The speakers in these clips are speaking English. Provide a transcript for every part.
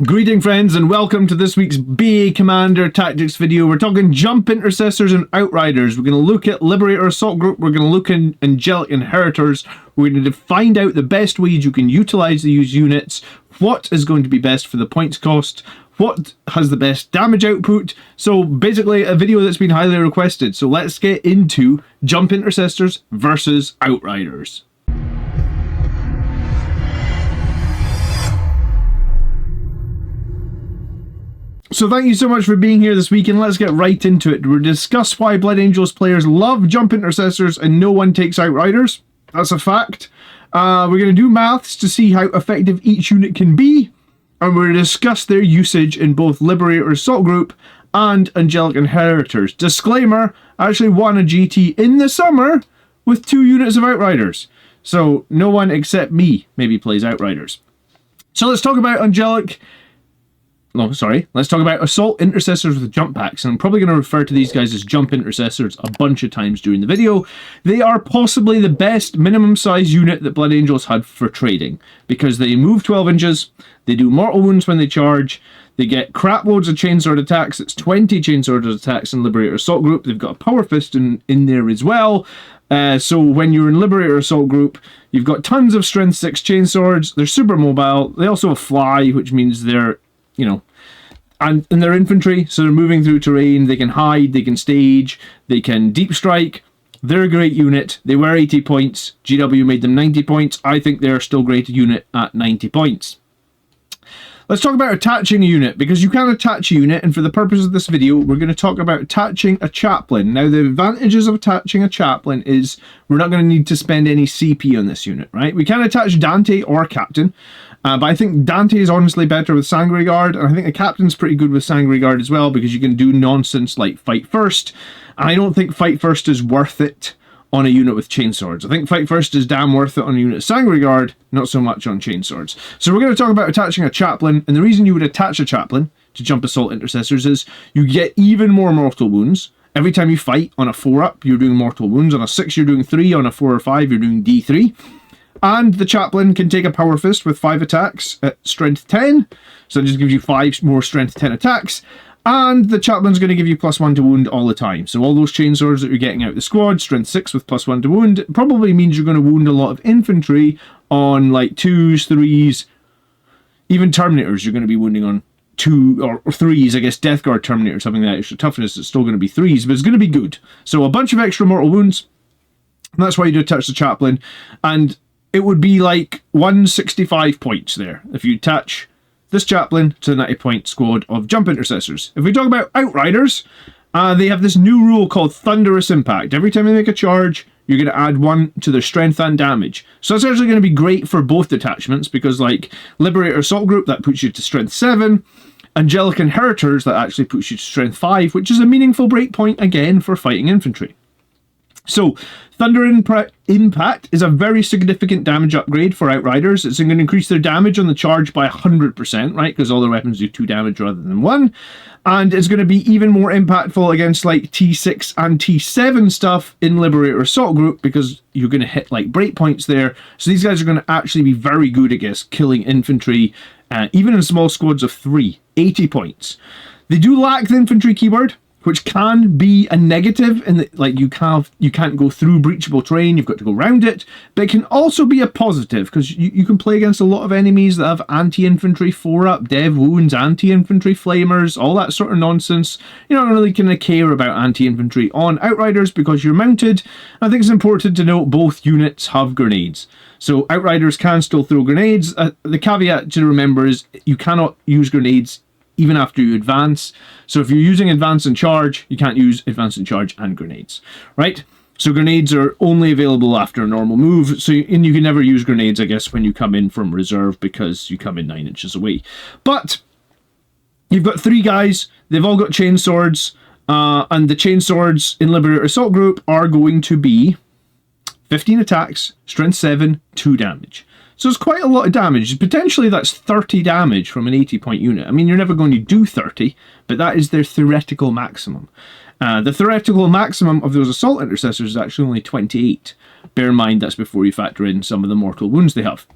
Greeting friends and welcome to this week's BA Commander Tactics video. We're talking Jump Intercessors and Outriders. We're going to look at Liberator Assault Group. We're going to look at Angelic Inheritors. We're going to find out the best ways you can utilize these units, what is going to be best for the points cost, what has the best damage output. So basically a video that's been highly requested. So let's get into Jump Intercessors versus Outriders. So thank you so much for being here this week, and let's get right into it. We'll discuss why Blood Angels players love Jump Intercessors and no one takes Outriders. That's a fact. We're going to do maths to see how effective each unit can be, and we're going to discuss their usage in both Liberator Assault Group and Angelic Inheritors. Disclaimer, I actually won a GT in the summer with 2 units of Outriders. So no one except me maybe plays Outriders. So let's talk about let's talk about Assault Intercessors with jump packs, and I'm probably going to refer to these guys as Jump Intercessors a bunch of times during the video. They are possibly the best minimum size unit that Blood Angels had for trading, because they move 12 inches, they do mortal wounds when they charge, they get crap loads of chainsword attacks. It's 20 chainsword attacks in Liberator Assault Group. They've got a power fist in there as well. So when you're in Liberator Assault Group, you've got tons of strength 6 chainswords. They're super mobile. They also have fly, which means they're, and they're infantry, so they're moving through terrain. They can hide, they can stage, they can deep strike. They're a great unit. They were 80 points. GW made them 90 points. I think they're still a great unit at 90 points. Let's talk about attaching a unit, because you can attach a unit, and for the purpose of this video, we're going to talk about attaching a Chaplain. Now, the advantages of attaching a Chaplain is we're not going to need to spend any CP on this unit, right? We can attach Dante or Captain, but I think Dante is honestly better with Sangre Guard, and I think the Captain's pretty good with Sangre Guard as well, because you can do nonsense like Fight First, and I don't think Fight First is worth it on a unit with chainswords. I think Fight First is damn worth it on a unit of Sangre Guard, not so much on chainswords. So we're going to talk about attaching a Chaplain, and the reason you would attach a Chaplain to Jump Assault Intercessors is you get even more mortal wounds. Every time you fight on a 4-up, you're doing mortal wounds. On a 6, you're doing 3. On a 4 or 5, you're doing D3. And the Chaplain can take a power fist with 5 attacks at strength 10. So it just gives you 5 more strength 10 attacks. And the Chaplain's going to give you +1 to wound all the time. So all those chainswords that you're getting out of the squad, strength 6 with +1 to wound, it probably means you're going to wound a lot of infantry on like 2s, 3s, even Terminators you're going to be wounding on 2 or 3s. I guess Death Guard Terminator or something like that extra toughness is still going to be 3s, but it's going to be good. So a bunch of extra mortal wounds. And that's why you do attach the Chaplain. And it would be like 165 points there if you attach this Chaplain to the 90-point squad of Jump Intercessors. If we talk about Outriders, they have this new rule called Thunderous Impact. Every time they make a charge, you're going to add 1 to their strength and damage. So that's actually going to be great for both detachments, because like Liberator Assault Group, that puts you to strength 7. Angelic Inheritors, that actually puts you to strength 5, which is a meaningful breakpoint again for fighting infantry. So, Thunder Impact is a very significant damage upgrade for Outriders. It's going to increase their damage on the charge by 100%, right? Because all their weapons do 2 damage rather than 1. And it's going to be even more impactful against like T6 and T7 stuff in Liberator Assault Group, because you're going to hit like breakpoints there. So these guys are going to actually be very good against killing infantry, even in small squads of 3, 80 points. They do lack the infantry keyword, which can be a negative in that, like, you can't go through breachable terrain, you've got to go around it, but it can also be a positive, because you can play against a lot of enemies that have anti-infantry 4-up, dev wounds, anti-infantry flamers, all that sort of nonsense. You're not really going to care about anti-infantry on Outriders because you're mounted. I think it's important to note both units have grenades. So Outriders can still throw grenades. The caveat to remember is you cannot use grenades even after you advance. So if you're using advance and charge, you can't use advance and charge and grenades, right? So grenades are only available after a normal move. And you can never use grenades, I guess, when you come in from reserve, because you come in 9 inches away. But you've got 3 guys. They've all got chainswords. And the chainswords in Liberator Assault Group are going to be 15 attacks, strength 7, 2 damage. So it's quite a lot of damage. Potentially that's 30 damage from an 80-point unit. I mean, you're never going to do 30, but that is their theoretical maximum. The theoretical maximum of those Assault Intercessors is actually only 28. Bear in mind, that's before you factor in some of the mortal wounds they have.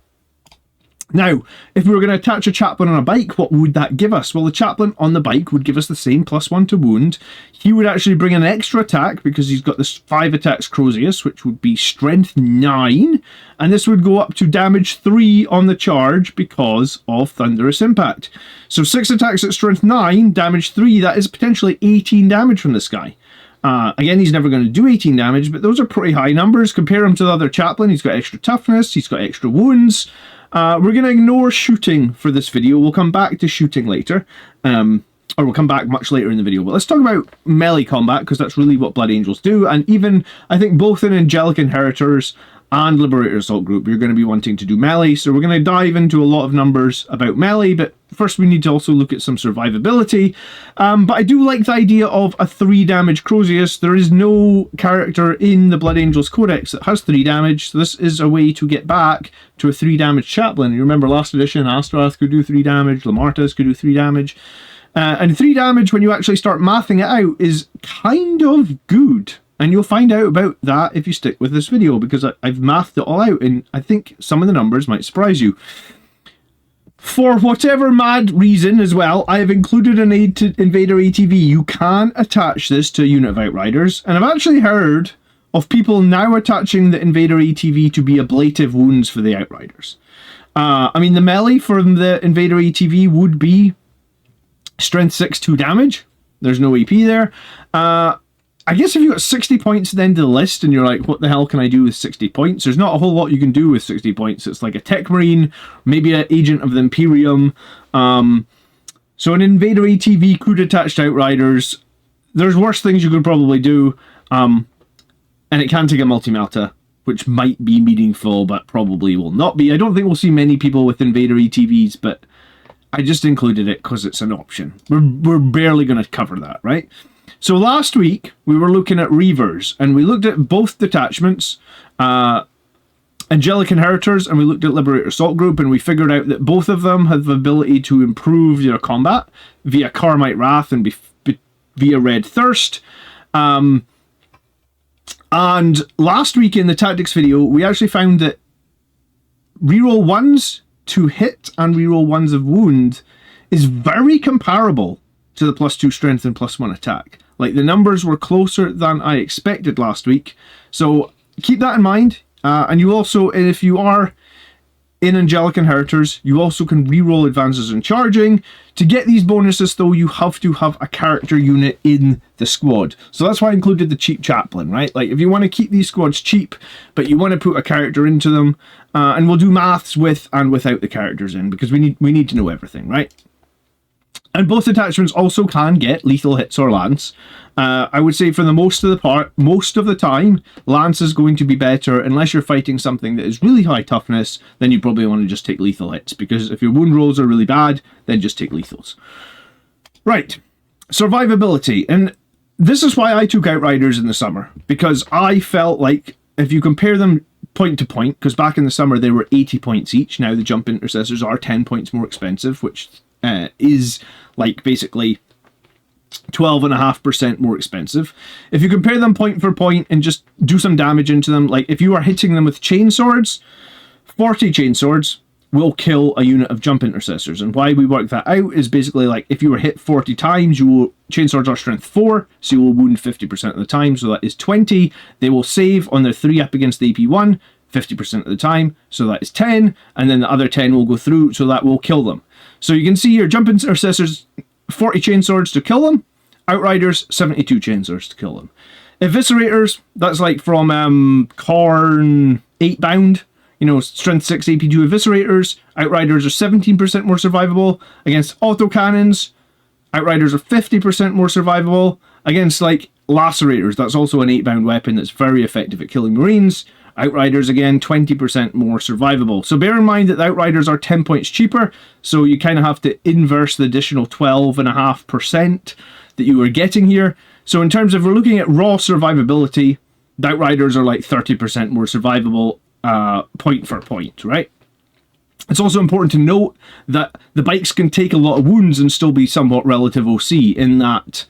Now, if we were going to attach a Chaplain on a bike, what would that give us? Well, the Chaplain on the bike would give us the same +1 to wound. He would actually bring an extra attack because he's got this 5 attacks Crozius, which would be strength 9. And this would go up to damage 3 on the charge because of Thunderous Impact. So 6 attacks at strength 9, damage 3, that is potentially 18 damage from this guy. Again, he's never going to do 18 damage, but those are pretty high numbers. Compare him to the other Chaplain. He's got extra toughness, he's got extra wounds. We're going to ignore shooting for this video. We'll come back to shooting later. Or we'll come back much later in the video. But let's talk about melee combat, because that's really what Blood Angels do. And even, I think, both in Angelic Inheritors and Liberator Assault Group, you're going to be wanting to do melee. So we're going to dive into a lot of numbers about melee, but first we need to also look at some survivability. But I do like the idea of a 3 damage Crozius. There is no character in the Blood Angels Codex that has 3 damage, so this is a way to get back to a 3 damage Chaplain. You remember last edition, Astrath could do 3 damage, Lamartus could do 3 damage. And 3 damage, when you actually start mathing it out, is kind of good. And you'll find out about that if you stick with this video, because I've mathed it all out, and I think some of the numbers might surprise you. For whatever mad reason as well, I have included an aid to Invader ATV. You can attach this to a unit of Outriders, and I've actually heard of people now attaching the Invader ATV to be ablative wounds for the Outriders. I mean, the melee from the Invader ATV would be strength 6, 2 damage. There's no AP there. I guess if you've got 60 points at the end of the list and you're like, what the hell can I do with 60 points? There's not a whole lot you can do with 60 points. It's like a Tech Marine, maybe an Agent of the Imperium. So an Invader ATV could attach to Outriders. There's worse things you could probably do. And it can take a multi-melta, which might be meaningful, but probably will not be. I don't think we'll see many people with Invader ATVs, but I just included it because it's an option. We're barely going to cover that, right? So last week, we were looking at Reavers, and we looked at both detachments, Angelic Inheritors, and we looked at Liberator Assault Group, and we figured out that both of them have the ability to improve their combat via Karmite Wrath and via Red Thirst. And last week in the tactics video, we actually found that reroll 1s to hit and reroll 1s of wound is very comparable to the +2 strength and +1 attack. Like, the numbers were closer than I expected last week. So keep that in mind. And you also, if you are in Angelic Inheritors, you also can reroll advances and charging. To get these bonuses, though, you have to have a character unit in the squad. So that's why I included the cheap Chaplain, right? Like, if you want to keep these squads cheap, but you want to put a character into them, and we'll do maths with and without the characters in, because we need to know everything, right? And both attachments also can get lethal hits or lance. I would say for the most of the time, lance is going to be better unless you're fighting something that is really high toughness. Then you probably want to just take lethal hits, because if your wound rolls are really bad, then just take lethals. Right, survivability, and this is why I took Outriders in the summer, because I felt like if you compare them point to point, because back in the summer they were 80 points each. Now the Jump Intercessors are 10 points more expensive, which is like basically 12.5% more expensive. If you compare them point for point and just do some damage into them, like if you are hitting them with chainswords, 40 chainswords will kill a unit of Jump Intercessors. And why we work that out is basically like if you were hit 40 times, chainswords are strength 4, so you will wound 50% of the time, so that is 20. They will save on their 3 up against the AP 1 50% of the time, so that is 10, and then the other 10 will go through, so that will kill them. So you can see here, Jump Intercessors, 40 chainswords to kill them. Outriders, 72 chainswords to kill them. Eviscerators, that's like from Khorne 8-bound, you know, strength 6 AP2 Eviscerators. Outriders are 17% more survivable. Against autocannons, Outriders are 50% more survivable. Against like Lacerators, that's also an 8-bound weapon that's very effective at killing Marines. Outriders, again, 20% more survivable. So bear in mind that the Outriders are 10 points cheaper, so you kind of have to inverse the additional 12.5% that you are getting here. So in terms of, we're looking at raw survivability, the Outriders are like 30% more survivable point for point, right? It's also important to note that the bikes can take a lot of wounds and still be somewhat relative OC, in that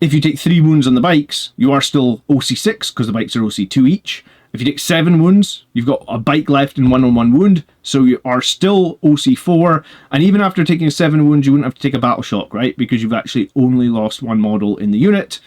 if you take 3 wounds on the bikes, you are still OC6 because the bikes are OC2 each. If you take 7 wounds, you've got a bike left and 1-on-1 wound, so you are still OC4, and even after taking 7 wounds, you wouldn't have to take a battle shock, right? Because you've actually only lost 1 model in the unit.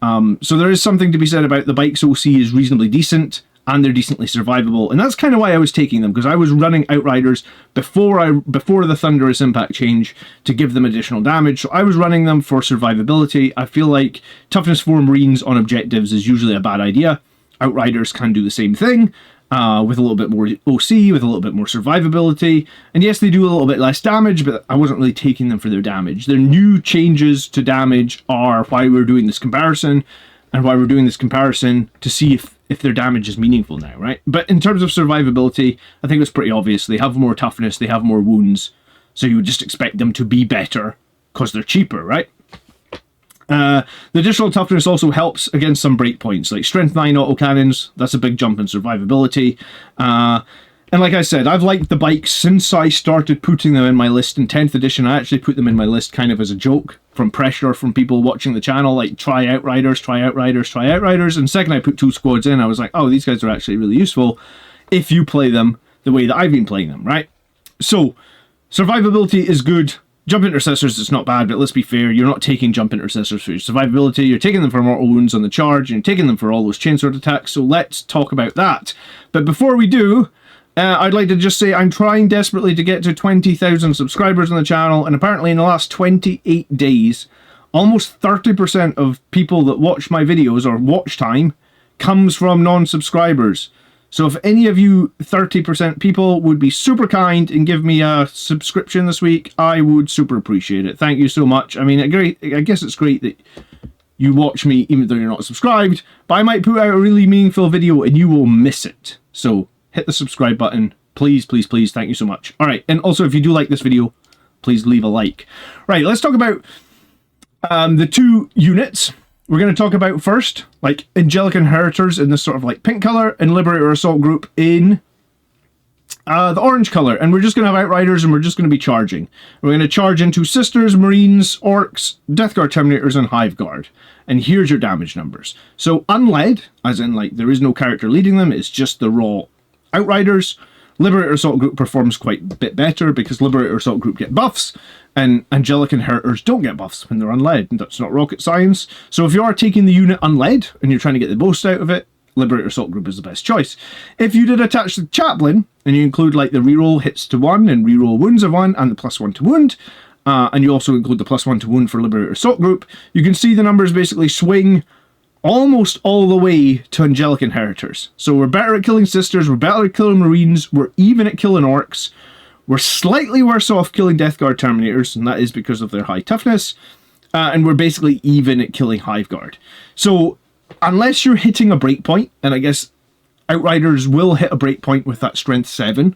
So there is something to be said about the bike's OC is reasonably decent, and they're decently survivable, and that's kind of why I was taking them, because I was running Outriders before the Thunderous Impact change to give them additional damage, so I was running them for survivability. I feel like Toughness 4 Marines on objectives is usually a bad idea. Outriders can do the same thing, with a little bit more OC, with a little bit more survivability, and yes, they do a little bit less damage, but I wasn't really taking them for their damage. Their new changes to damage are why we're doing this comparison, and why we're doing this comparison to see if their damage is meaningful now, right? But in terms of survivability, I think it's pretty obvious. They have more toughness, they have more wounds, so you would just expect them to be better because they're cheaper, right? The additional toughness also helps against some breakpoints, like Strength 9 autocannons. That's a big jump in survivability. And like I said, I've liked the bikes since I started putting them in my list in 10th edition. I actually put them in my list kind of as a joke, from pressure from people watching the channel, like try Outriders, try Outriders, try Outriders. And second I put 2 squads in, I was like, oh, these guys are actually really useful if you play them the way that I've been playing them, right? So, survivability is good. Jump Intercessors is not bad, but let's be fair, you're not taking Jump Intercessors for your survivability, you're taking them for mortal wounds on the charge, and you're taking them for all those chainsword attacks, so let's talk about that. But before we do, I'd like to just say I'm trying desperately to get to 20,000 subscribers on the channel, and apparently in the last 28 days, almost 30% of people that watch my videos, or watch time, comes from non-subscribers. So if any of you 30% people would be super kind and give me a subscription this week, I would super appreciate it. Thank you so much. I mean, I guess it's great that you watch me even though you're not subscribed, but I might put out a really meaningful video and you will miss it. So hit the subscribe button. Please, please, please. Thank you so much. All right. And also, if you do like this video, please leave a like. Right. Let's talk about the 2 units. We're going to talk about first, like, Angelic Inheritors in this sort of like pink color, and Liberator Assault Group in the orange color. And we're just going to have Outriders, and we're just going to be charging. We're going to charge into Sisters, Marines, Orcs, Death Guard Terminators, and Hive Guard. And here's your damage numbers. So unled, as in like there is no character leading them, it's just the raw Outriders. Liberator Assault Group performs quite a bit better because Liberator Assault Group get buffs, and Angelic Inheritors don't get buffs when they're unled, and that's not rocket science. So if you are taking the unit unled and you're trying to get the most out of it, Liberator Assault Group is the best choice. If you did attach the Chaplain, and you include like the reroll hits to 1 and reroll wounds of 1 and the +1 to wound, and you also include the +1 to wound for Liberator Assault Group, you can see the numbers basically swing almost all the way to Angelic Inheritors. So we're better at killing Sisters, we're better at killing Marines, we're even at killing Orcs, we're slightly worse off killing Death Guard Terminators, and that is because of their high toughness, and we're basically even at killing Hive Guard. So unless you're hitting a breakpoint, and I guess Outriders will hit a breakpoint with that Strength 7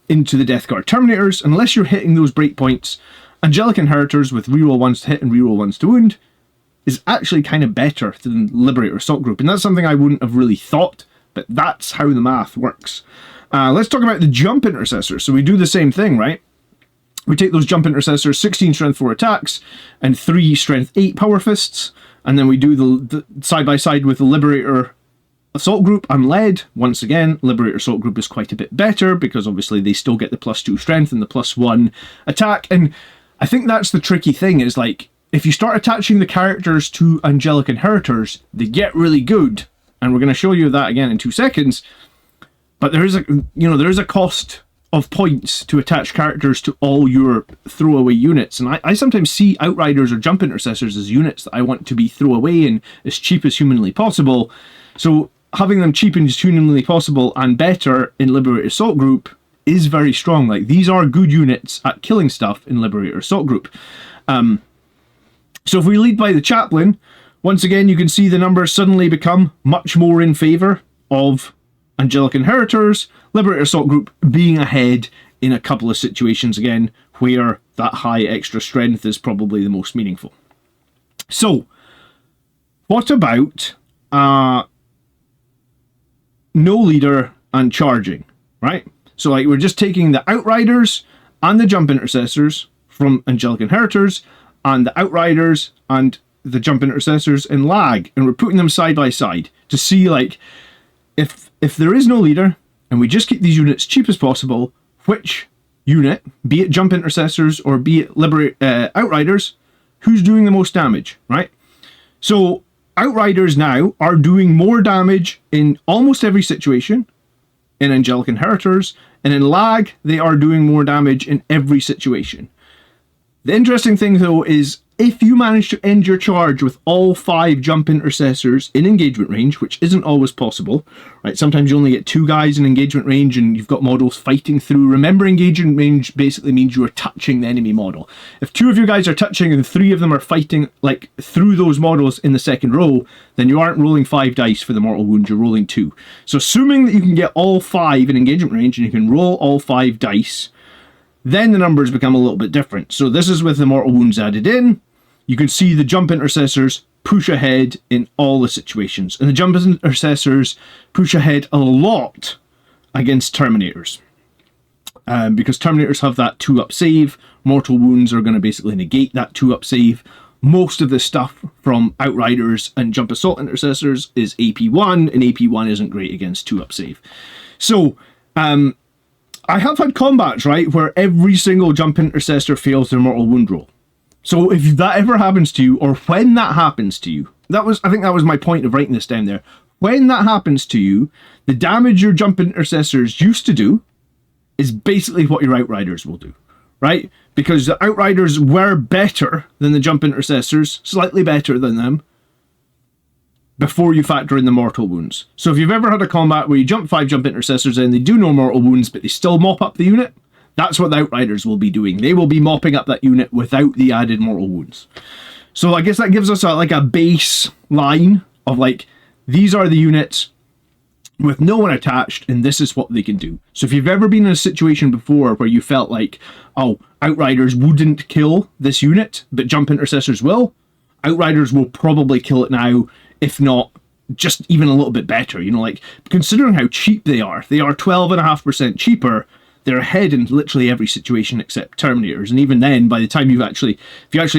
into the Death Guard Terminators, unless you're hitting those breakpoints, Angelic Inheritors with reroll 1s to hit and reroll 1s to wound is actually kind of better than Liberator Assault Group. And that's something I wouldn't have really thought, but that's how the math works. Let's talk about the Jump Intercessors. So we do the same thing, right? We take those Jump Intercessors, 16 Strength 4 attacks, and 3 Strength 8 Power Fists, and then we do the side-by-side with the Liberator Assault Group unled. Once again, Liberator Assault Group is quite a bit better, because obviously they still get the +2 Strength and the +1 attack, and I think that's the tricky thing, is like, if you start attaching the characters to Angelic Inheritors, they get really good, and we're going to show you that again in 2 seconds. But there is a cost of points to attach characters to all your throwaway units, and I sometimes see Outriders or Jump Intercessors as units that I want to be throwaway and as cheap as humanly possible. So having them cheap and as humanly possible and better in Liberator Assault Group is very strong. Like, these are good units at killing stuff in Liberator Assault Group. So if we lead by the Chaplain, once again you can see the numbers suddenly become much more in favour of Angelic Inheritors, Liberator Assault Group being ahead in a couple of situations again where that high extra strength is probably the most meaningful. So, what about no leader and charging, right? So like, we're just taking the Outriders and the Jump Intercessors from Angelic Inheritors, and the Outriders and the Jump Intercessors in lag, and we're putting them side by side to see, like, if there is no leader, and we just keep these units cheap as possible, which unit, be it Jump Intercessors or be it Outriders, who's doing the most damage, right? So Outriders now are doing more damage in almost every situation. In Angelic Inheritors, and in Lag, they are doing more damage in every situation. The interesting thing, though, is if you manage to end your charge with all 5 Jump Intercessors in engagement range, which isn't always possible, right? Sometimes you only get 2 guys in engagement range and you've got models fighting through. Remember, engagement range basically means you are touching the enemy model. If 2 of your guys are touching and 3 of them are fighting like through those models in the second row, then you aren't rolling 5 dice for the mortal wound, you're rolling 2. So assuming that you can get all 5 in engagement range and you can roll all 5 dice, then the numbers become a little bit different. So this is with the mortal wounds added in. You can see the Jump Intercessors push ahead in all the situations. And the Jump Intercessors push ahead a lot against Terminators. Because Terminators have that 2-up save. Mortal wounds are going to basically negate that 2-up save. Most of the stuff from Outriders and Jump Assault Intercessors is AP1, and AP1 isn't great against 2-up save. So, I have had combats, right, where every single Jump Intercessor fails their mortal wound roll. So if that ever happens to you, or when that happens to you, I think that was my point of writing this down there. When that happens to you, the damage your Jump Intercessors used to do is basically what your Outriders will do, right? Because the Outriders were better than the Jump Intercessors, slightly better than them, before you factor in the mortal wounds. So if you've ever had a combat where you jump 5 Jump Intercessors in, they do no mortal wounds, but they still mop up the unit, that's what the Outriders will be doing. They will be mopping up that unit without the added mortal wounds. So I guess that gives us a base line of like, these are the units with no one attached, and this is what they can do. So if you've ever been in a situation before where you felt like, oh, Outriders wouldn't kill this unit, but Jump Intercessors will, Outriders will probably kill it now, if not just even a little bit better. You know, like, considering how cheap they are 12.5% cheaper. They're ahead in literally every situation except Terminators, and even then, by the time if you actually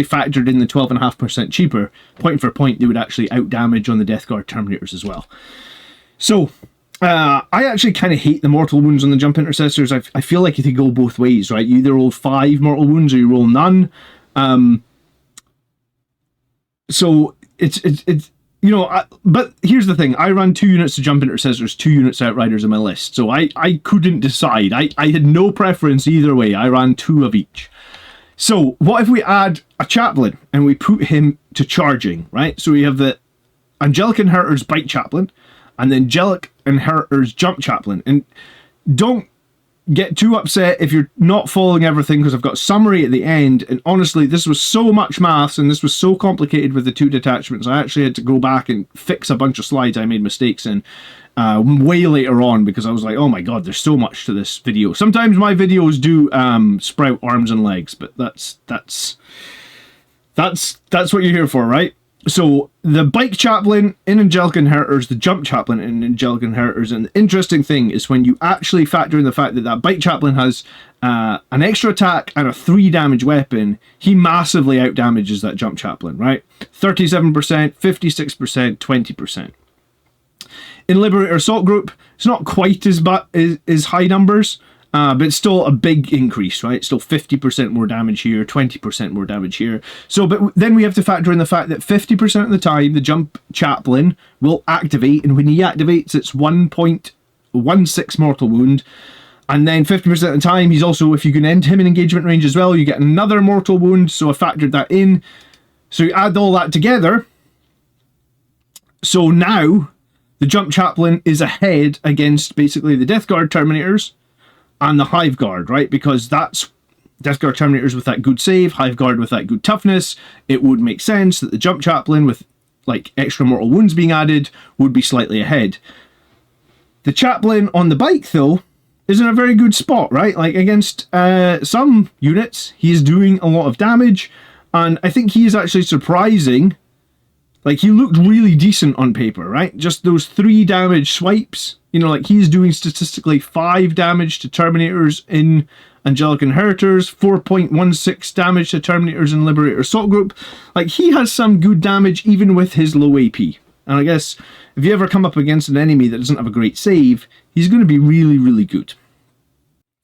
factored in the 12.5% cheaper, point for point, they would actually outdamage on the Death Guard Terminators as well. So, I actually kind of hate the mortal wounds on the Jump Intercessors. I feel like they go both ways, right? You either roll 5 mortal wounds or you roll none. So it's you know, but here's the thing. I ran 2 units to Jump Intercessors, 2 units to Outriders in my list. So I couldn't decide. I had no preference either way. I ran 2 of each. So what if we add a Chaplain and we put him to charging, right? So we have the Angelic Inheritors Bite Chaplain and the Angelic Inheritors Jump Chaplain. And don't get too upset if you're not following everything, because I've got a summary at the end, and honestly this was so much maths and this was so complicated with the 2 detachments. I actually had to go back and fix a bunch of slides I made mistakes in way later on, because I was like, oh my god, there's so much to this video. Sometimes my videos do sprout arms and legs, but that's what you're here for, right? So the Bike Chaplain in Angelic Inheritors, the Jump Chaplain in Angelic Inheritors, and the interesting thing is when you actually factor in the fact that that Bike Chaplain has an extra attack and a 3 damage weapon, he massively outdamages that Jump Chaplain, right? 37%, 56%, 20%. In Liberator Assault Group, it's not quite as high numbers, but it's still a big increase, right? Still 50% more damage here, 20% more damage here. So, but then we have to factor in the fact that 50% of the time, the Jump Chaplain will activate, and when he activates, it's 1.16 mortal wound. And then 50% of the time, he's also, if you can end him in engagement range as well, you get another mortal wound, so I factored that in. So you add all that together. So now, the Jump Chaplain is ahead against basically the Death Guard Terminators and the Hive Guard, right? Because that's Death Guard Terminators with that good save, Hive Guard with that good toughness. It would make sense that the Jump Chaplain with like extra mortal wounds being added would be slightly ahead. The Chaplain on the bike, though, is in a very good spot, right? Like against some units, he is doing a lot of damage, and I think he is actually surprising. Like, he looked really decent on paper, right? Just those 3 damage swipes. You know, like, he's doing statistically 5 damage to Terminators in Angelic Inheritors, 4.16 damage to Terminators in Liberator Assault Group. Like, he has some good damage even with his low AP. And I guess if you ever come up against an enemy that doesn't have a great save, he's going to be really, really good.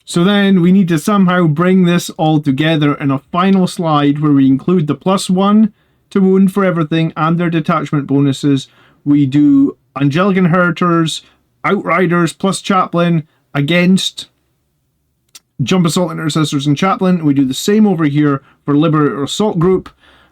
So then we need to somehow bring this all together in a final slide where we include the +1 to wound for everything and their detachment bonuses. We do Angelic Inheritors, Outriders plus Chaplain against Jump Assault Intercessors and Chaplain. We do the same over here for Liberator Assault Group,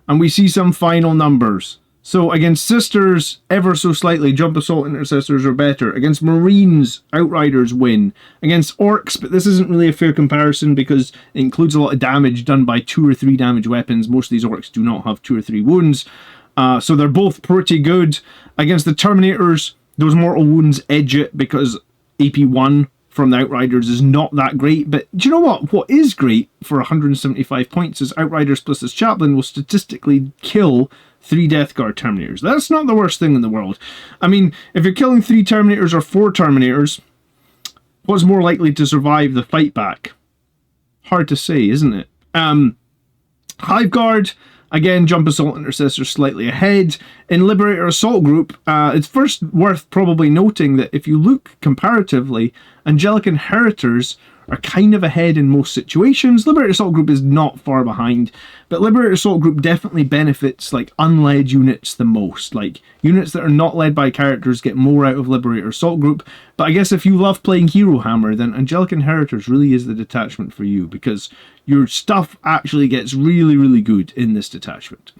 and we see some final numbers. So against Sisters, ever so slightly, Jump Assault Intercessors are better. Against Marines, Outriders win. Against Orcs, but this isn't really a fair comparison because it includes a lot of damage done by 2 or 3 damage weapons. Most of these Orcs do not have 2 or 3 wounds. So they're both pretty good. Against the Terminators, those mortal wounds edge it because AP1 from the Outriders is not that great. But do you know what? What is great for 175 points is Outriders plus this Chaplain will statistically kill 3 Death Guard Terminators. That's not the worst thing in the world. I mean, if you're killing 3 Terminators or 4 Terminators, what's more likely to survive the fight back? Hard to say, isn't it? Hive Guard, again, Jump Assault Intercessor slightly ahead. In Liberator Assault Group, it's first worth probably noting that if you look comparatively, Angelic Inheritors are kind of ahead in most situations. Liberator Assault Group is not far behind, but Liberator Assault Group definitely benefits like unled units the most. Like units that are not led by characters get more out of Liberator Assault Group. But I guess if you love playing Hero Hammer, then Angelic Inheritors really is the detachment for you because your stuff actually gets really, really good in this detachment.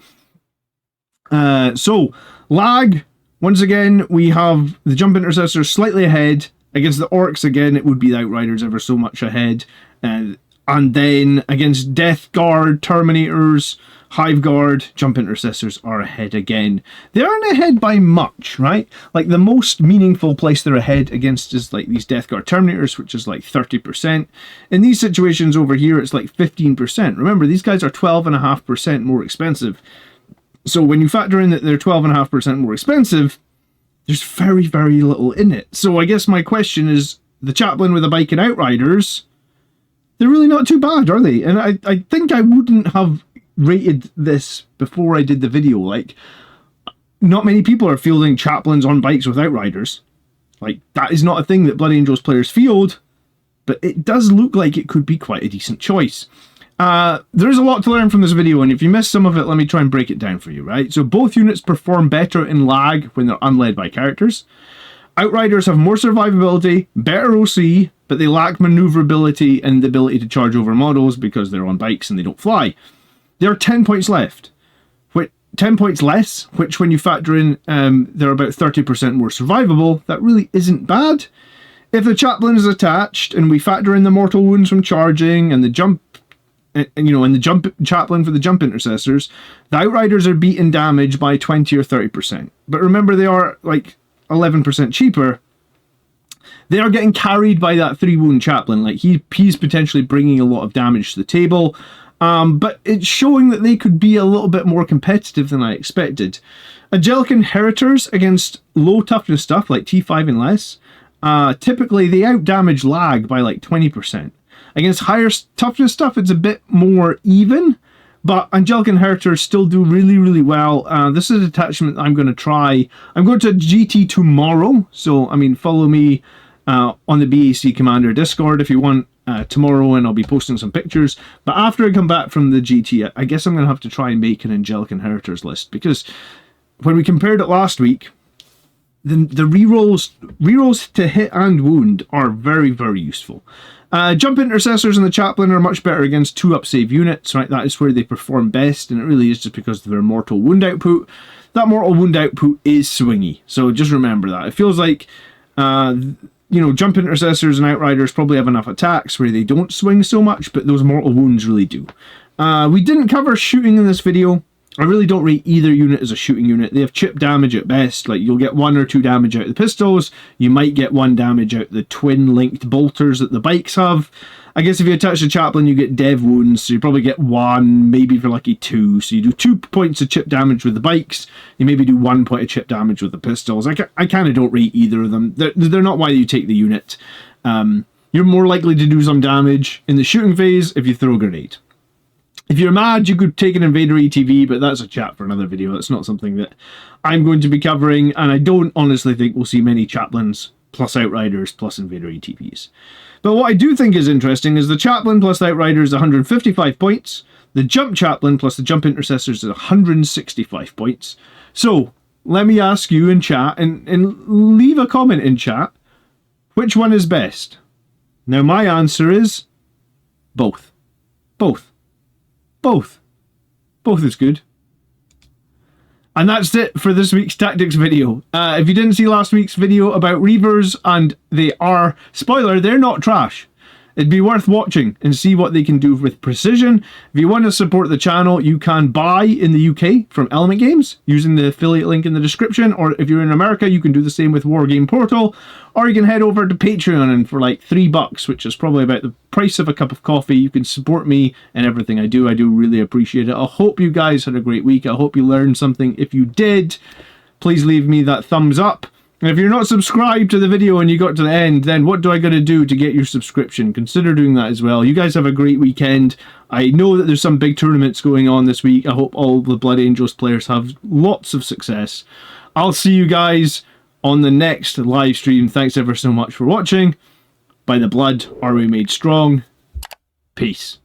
So lag, once again, we have the Jump Intercessors slightly ahead. Against the Orcs, again, it would be the Outriders ever so much ahead. And then against Death Guard, Terminators, Hive Guard, Jump Intercessors are ahead again. They aren't ahead by much, right? Like the most meaningful place they're ahead against is like these Death Guard Terminators, which is like 30%. In these situations over here, it's like 15%. Remember, these guys are 12.5% more expensive. So when you factor in that they're 12.5% more expensive, there's very, very little in it. So I guess my question is, the Chaplain with a bike and Outriders, they're really not too bad, are they? And I think I wouldn't have rated this before I did the video. Like, not many people are fielding Chaplains on bikes with Outriders. Like, that is not a thing that Blood Angels players field, but it does look like it could be quite a decent choice. There's a lot to learn from this video, and if you missed some of it, let me try and break it down for you, right? So both units perform better in lag when they're unled by characters. Outriders have more survivability, better OC, but they lack maneuverability and the ability to charge over models because they're on bikes and they don't fly. There are 10 points left. 10 points less, which when you factor in they're about 30% more survivable, that really isn't bad. If the Chaplain is attached and we factor in the mortal wounds from charging and the jump and the jump Chaplain for the Jump Intercessors, the Outriders are beaten damage by 20 or 30%. But remember, they are like 11% cheaper. They are getting carried by that 3-wound Chaplain. Like he's potentially bringing a lot of damage to the table. But it's showing that they could be a little bit more competitive than I expected. Angelic Inheritors against low toughness stuff like T5 and less, typically they out-damage lag by like 20%. Against higher toughness stuff, it's a bit more even, but Angelic Inheritors still do really, really well. This is a detachment I'm going to try. I'm going to GT tomorrow, so, I mean, follow me on the BAC Commander Discord if you want tomorrow, and I'll be posting some pictures. But after I come back from the GT, I guess I'm going to have to try and make an Angelic Inheritors list, because when we compared it last week, the rerolls to hit and wound are very, very useful. Jump Intercessors and the Chaplain are much better against 2-up save units, right? That is where they perform best, and it really is just because of their mortal wound output. That mortal wound output is swingy, so just remember that. It feels like, Jump Intercessors and Outriders probably have enough attacks where they don't swing so much, but those mortal wounds really do. We didn't cover shooting in this video. I really don't rate either unit as a shooting unit. They have chip damage at best. Like, you'll get 1 or 2 damage out of the pistols. You might get 1 damage out of the twin-linked bolters that the bikes have. I guess if you attach the Chaplain, you get dev wounds, so you probably get 1, maybe if you're lucky 2. So you do 2 points of chip damage with the bikes. You maybe do 1 point of chip damage with the pistols. I kind of don't rate either of them. They're not why you take the unit. You're more likely to do some damage in the shooting phase if you throw a grenade. If you're mad, you could take an Invader ETV, but that's a chat for another video. That's not something that I'm going to be covering, and I don't honestly think we'll see many Chaplains plus Outriders plus Invader ETVs. But what I do think is interesting is the Chaplain plus the Outriders is 155 points. The Jump Chaplain plus the Jump Intercessors is 165 points. So, let me ask you in chat, and leave a comment in chat, which one is best? Now, my answer is both. Both. Both. Both is good. And that's it for this week's tactics video. If you didn't see last week's video about Reavers, and they are, spoiler, they're not trash. It'd be worth watching and see what they can do with precision. If you want to support the channel, you can buy in the UK from Element Games using the affiliate link in the description, or if you're in America, you can do the same with Wargame Portal, or you can head over to Patreon, and for like $3, which is probably about the price of a cup of coffee, you can support me and everything I do. I do really appreciate it. I hope you guys had a great week. I hope you learned something. If you did, please leave me that thumbs up. And if you're not subscribed to the video and you got to the end, then what do I got to do to get your subscription? Consider doing that as well. You guys have a great weekend. I know that there's some big tournaments going on this week. I hope all the Blood Angels players have lots of success. I'll see you guys on the next live stream. Thanks ever so much for watching. By the blood are we made strong. Peace.